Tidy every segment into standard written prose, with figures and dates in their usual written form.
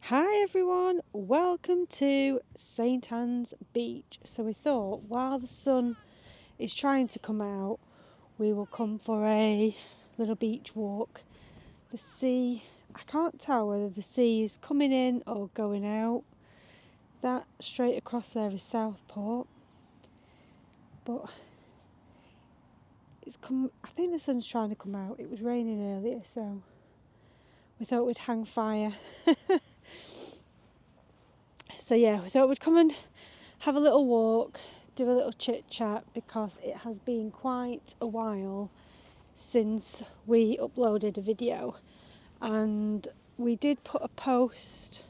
Hi everyone, welcome to St Anne's Beach. So we thought while the sun is trying to come out, we will come for a little beach walk. The sea, I can't tell whether the sea is coming in or going out. That straight across there is Southport, but I think the sun's trying to come out. It was raining earlier, so we thought we'd hang fire. So yeah, we thought we'd come and have a little walk, do a little chit chat, because it has been quite a while since we uploaded a video, and we did put a post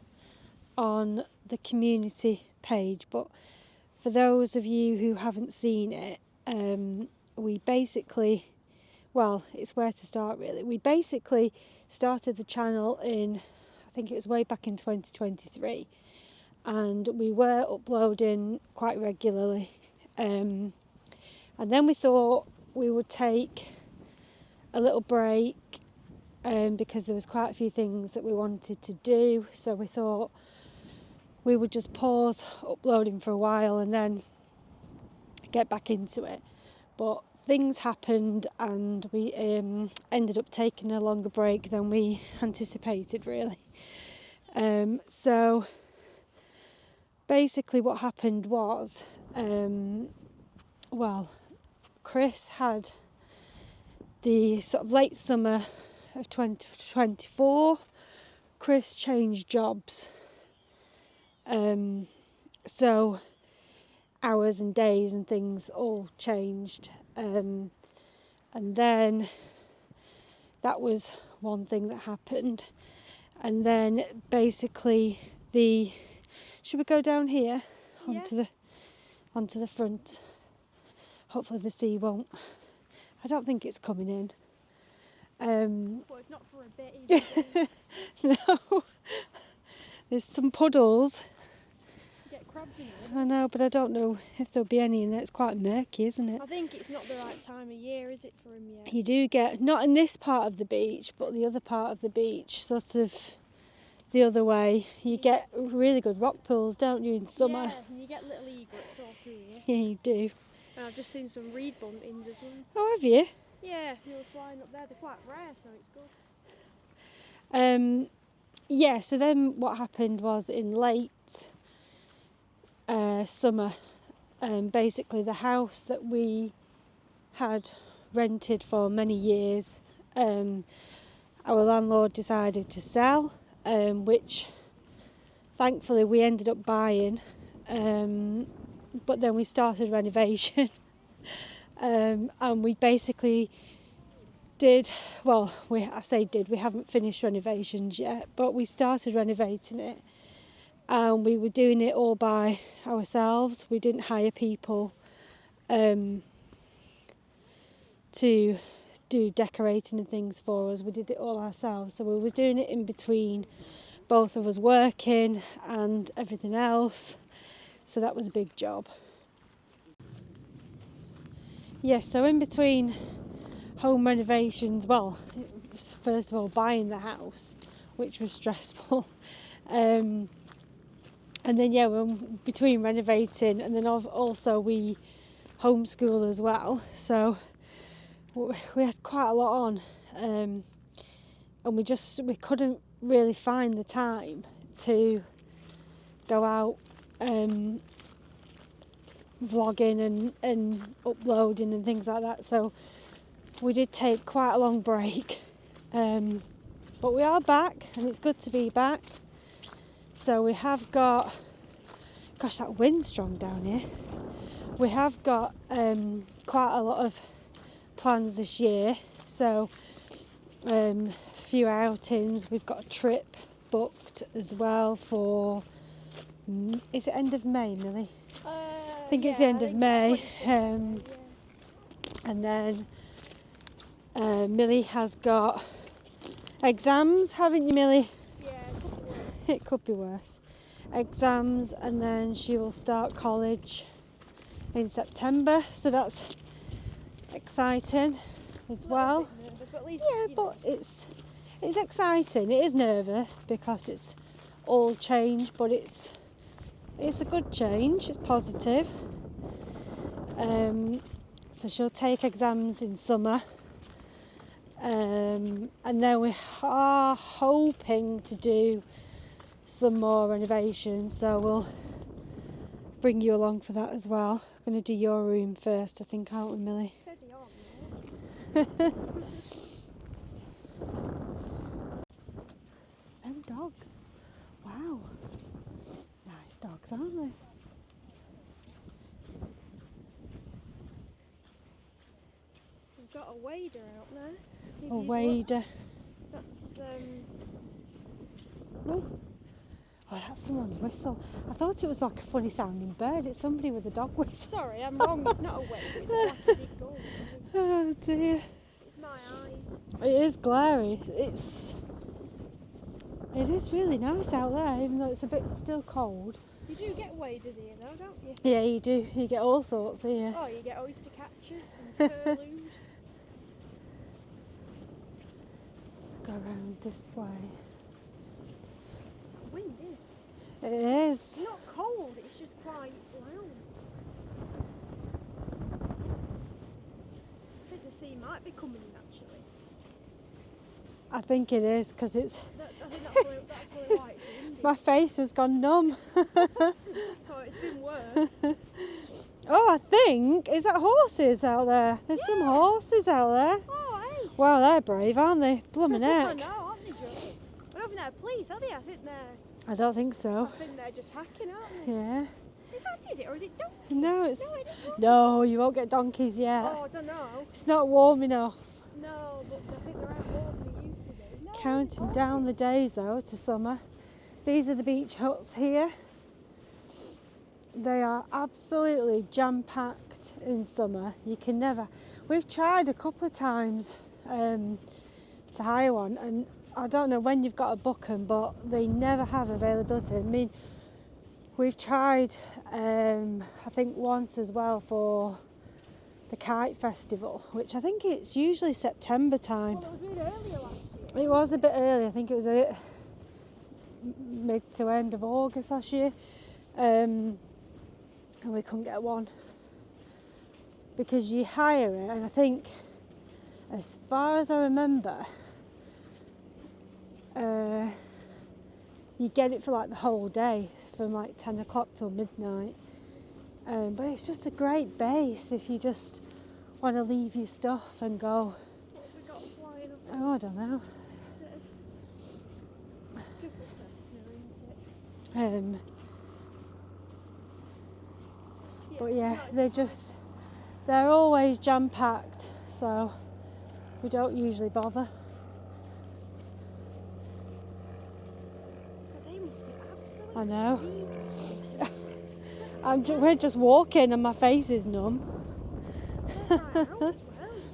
on the community page, but for those of you who haven't seen it, we basically, well, it's where to start really. We basically started the channel in, I think it was way back in 2023, and we were uploading quite regularly, and then we thought we would take a little break because there was quite a few things that we wanted to do, so we thought we would just pause uploading for a while and then get back into it. But things happened and we ended up taking a longer break than we anticipated really. So basically what happened was, Chris had the sort of late summer of 2024, Chris changed jobs. So hours and days and things all changed. And then that was one thing that happened. And then basically should we go down here onto the front? Hopefully the sea won't. I don't think it's coming in. Well, it's not for a bit either. No. There's some puddles. You get crabs in there. I know, but I don't know if there'll be any in there. It's quite murky, isn't it? I think it's not the right time of year, is it, for them yet? You do get, not in this part of the beach, but the other part of the beach, sort of the other way, you get really good rock pools, don't you, in summer? Yeah, and you get little egrets all through here. Yeah, you do. And I've just seen some reed buntings as well. Oh, have you? Yeah, they were flying up there. They're quite rare, so it's good. Yeah, so then what happened was in late summer, basically the house that we had rented for many years, our landlord decided to sell, which thankfully we ended up buying, but then we started renovation. And we basically we haven't finished renovations yet, but we started renovating it, and we were doing it all by ourselves. We didn't hire people to do decorating and things for us. We did it all ourselves, so we were doing it in between both of us working and everything else, so that was a big job. Yes, so in between home renovations, first of all buying the house, which was stressful, and then we're between renovating, and then also we homeschool as well, so we had quite a lot on, and we couldn't really find the time to go out vlogging and uploading and things like that, so we did take quite a long break, but we are back and it's good to be back. So we have got, gosh, that wind's strong down here. We have got quite a lot of plans this year, so a few outings. We've got a trip booked as well for, is it end of May, Millie? I think it's the end of May, and then Millie has got exams, haven't you, Millie? Yeah, It could be worse. Exams, and then she will start college in September, so that's exciting as well. Nervous, but at least, Yeah, but it's exciting. It is nervous because it's all change, but it's a good change. It's positive. So she'll take exams in summer, and then we are hoping to do some more renovations, so we'll bring you along for that as well. We're going to do your room first, I think, aren't we, Millie? Steady on, yeah. Them dogs. Wow. Nice dogs, aren't they? We've got a wader out there. If A you look, wader. That's Oh, that's someone's whistle. I thought it was like a funny sounding bird. It's somebody with a dog whistle. sorry, I'm wrong. It's not a wader. It's a black-headed gull. Oh dear. It's my eyes. It is glary. It is really nice out there, even though it's a bit still cold. You do get waders here, though, don't you? Yeah, you do. You get all sorts here. Oh, you get oyster catchers and curlews. Let's go around this way. Wind is. It is. It's not cold. It's just quite loud. I think the sea might be coming in, actually. I think it is because it's. I think that's probably why it's windy. My face has gone numb. Oh, it's been worse. Oh, I think is that horses out there. There's some horses out there. Oh, hey. Wow, they're brave, aren't they? Blooming I heck. know, aren't they, Joe? I don't think they're police, are they? I think So. they're just hacking, aren't they? Yeah. In fact, is it, or is it donkeys? No, it's. No, it is horses. No, you won't get donkeys yet. Oh, I don't know. It's not warm enough. No, but I think they're out more than they used to be. No, Counting it's down the days though to summer. These are the beach huts here. They are absolutely jam-packed in summer. You can never. We've tried a couple of times to hire one, and I don't know when you've got to book them, but they never have availability. I mean, we've tried I think once as well for the Kite Festival, which I think it's usually September time. Well, it was really earlier last year. It was a bit early. I think it was a mid to end of August last year, and we couldn't get one because you hire it, and I think, as far as I remember, you get it for like the whole day, from like 10 o'clock till midnight. But it's just a great base if you just want to leave your stuff and go. What have we got flying up? Oh, I don't know. Just a Cessna, isn't it? But yeah, no, it's they're always jam-packed, so we don't usually bother. But they must be absolutely I know. freezing. We're just walking and my face is numb. They're right out as well.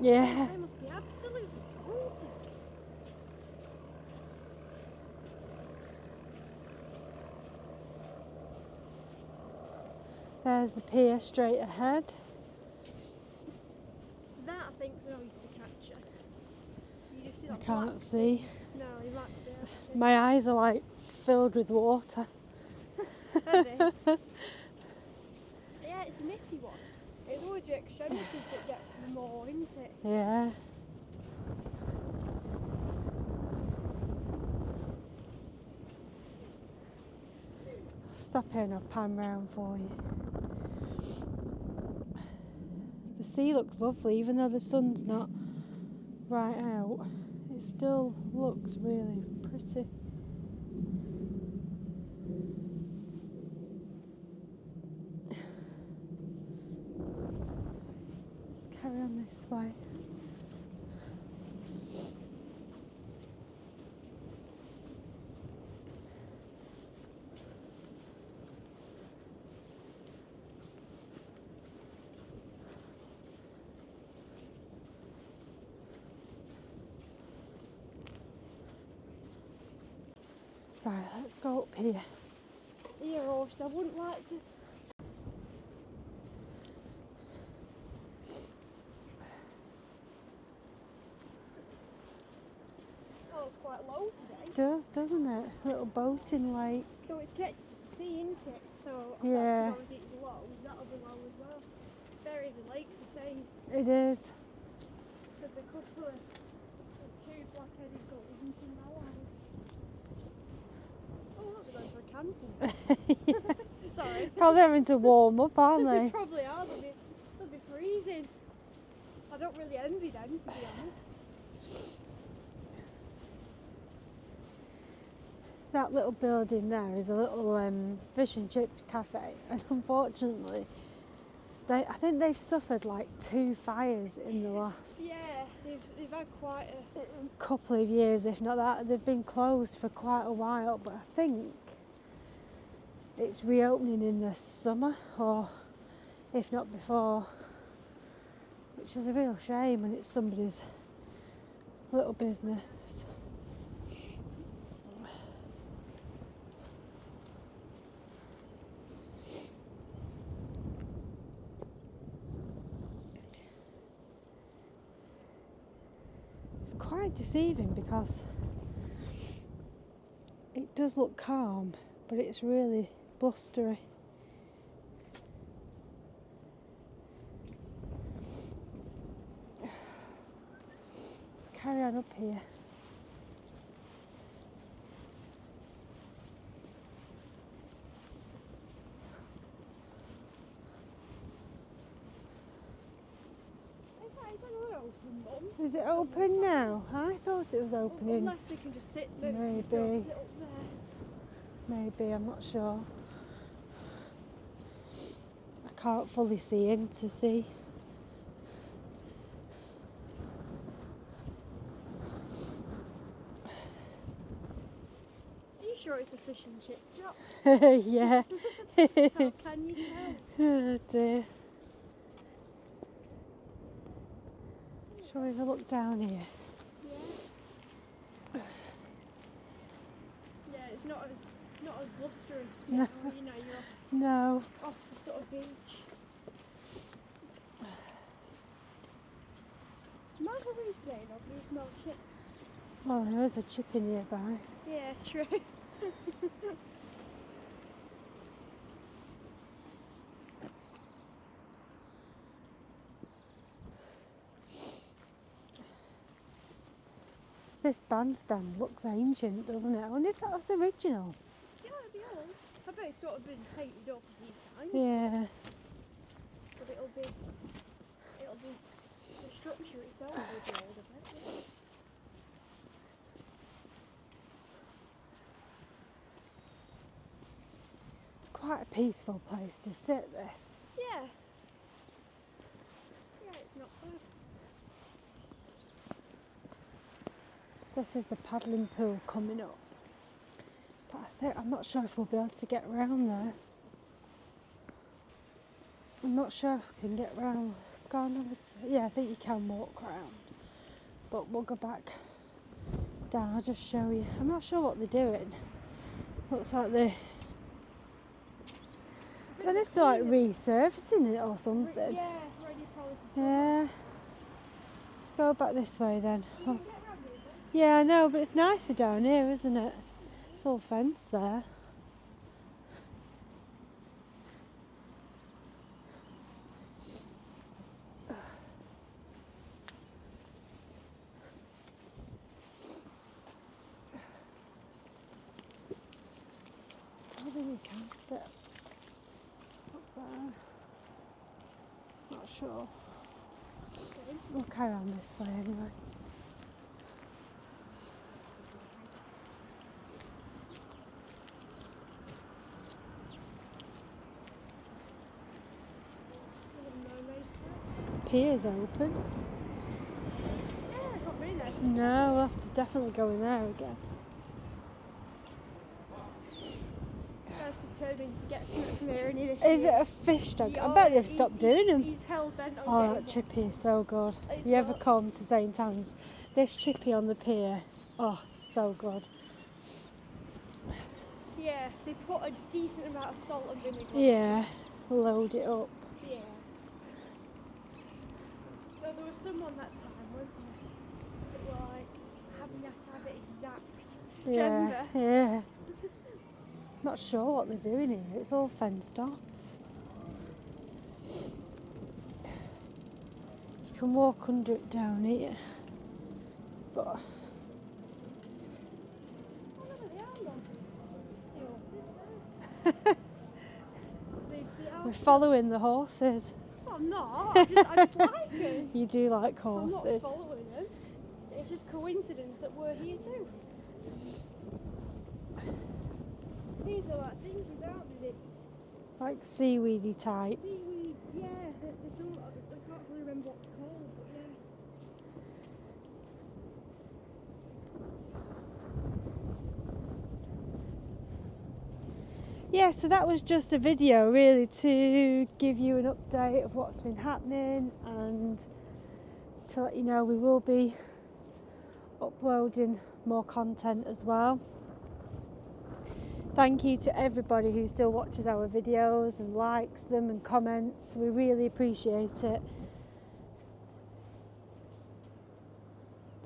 Yeah. They must be absolutely bolted. There's the pier straight ahead. That, I think, is an oyster catcher. You just see I that can't black see. thing. No, you might be able to see. My eyes are like filled with water. Are they? Yeah, it's a nippy one. It's always your extremities that get more, isn't it? Yeah. Stop here and I'll pan round for you. The sea looks lovely, even though the sun's not right out. It still looks really pretty. Let's carry on this way. Right, let's go up here. Here, horse, I wouldn't like to. Oh, it's quite low today. does, doesn't it? A little boating lake. So it's jet sea, isn't it? So Yeah. obviously it's low, that'll be low as well. Very the lake's the same. It is. There's a couple of, there's two black-headed gulls and some mallards. Oh look, they're going for a canton. Yeah. Sorry. Probably having to warm up, aren't They they? probably are, they'll be freezing. I don't really envy them, to be honest. That little building there is a little fish and chip cafe, and unfortunately, I think they've suffered like 2 fires in the last Yeah, they've had quite a... couple of years, if not that. They've been closed for quite a while, but I think it's reopening in the summer, or if not before, which is a real shame when it's somebody's little business. It's quite deceiving because it does look calm, but it's really blustery. Let's carry on up here. Is that open, Mum? Is it open now? I thought it was opening. Unless they can just sit there. Maybe. Sit up there. Maybe, I'm not sure. I can't fully see in to see. Are you sure it's a fish and chip shop? Yeah. How can you tell? Oh dear. Shall we have a look down here? Yeah. Yeah, it's not as blustery. No. You know, you're No. off the sort of beach. Do you mind if we stay up? We smell chips. Well, there is a chippy nearby. Yeah, true. This bandstand looks ancient, doesn't it? I wonder if that was original. Yeah, it'd be old. I bet it's sort of been painted up a few times. Yeah. But it'll be the structure itself will be old, I bet. It's quite a peaceful place to sit, this. Yeah. Yeah, it's not bad. This is the paddling pool coming up. But I'm not sure if we'll be able to get around there. I'm not sure if we can get round. Yeah, I think you can walk around. But we'll go back down. I'll just show you. I'm not sure what they're doing. Looks like they're... I don't know if they're like resurfacing it or something. Yeah, ready probably for Yeah. Let's go back this way then. You can get around here, but Yeah, I know, but it's nicer down here, isn't it? It's all fenced there. I think we can get up there. Not sure. We'll carry on this way anyway. Pier's open. yeah, not really nice. No, we'll have to definitely go in there again. Guy's determined to get something from here, and he Is it a fish dog? I bet they've stopped doing them. He's hell bent on Oh, getting that one. chippy is so good. It's You ever what? come to St Anne's? This chippy on the pier, oh, so good. Yeah, they put a decent amount of salt and vinegar on Yeah, it. load it up. Yeah. So there was someone that time, weren't there, that were like having to have it exact. gender. Yeah. Not sure what they're doing here. It's all fenced off. You can walk under it down here. But Oh, look at the arm. The horses there. we're following the horses. I'm not. I just like them. You do like I'm not horses. following them. It's just coincidence that we're here too. These are like thingies, aren't they? Like seaweedy type. Seaweed, yeah. There's some, I can't really remember what they're called, but yeah. Yeah, so that was just a video really to give you an update of what's been happening and to let you know we will be uploading more content as well. Thank you to everybody who still watches our videos and likes them and comments. We really appreciate it.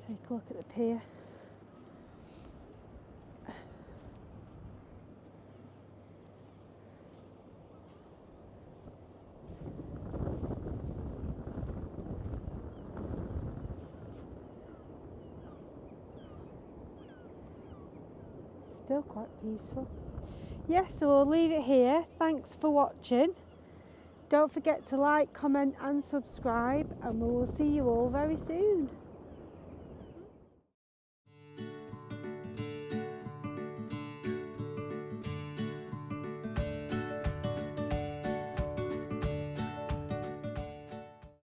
Take a look at the pier. Still quite peaceful. Yeah, so we'll leave it here. Thanks for watching. Don't forget to like, comment and subscribe, and we will see you all very soon.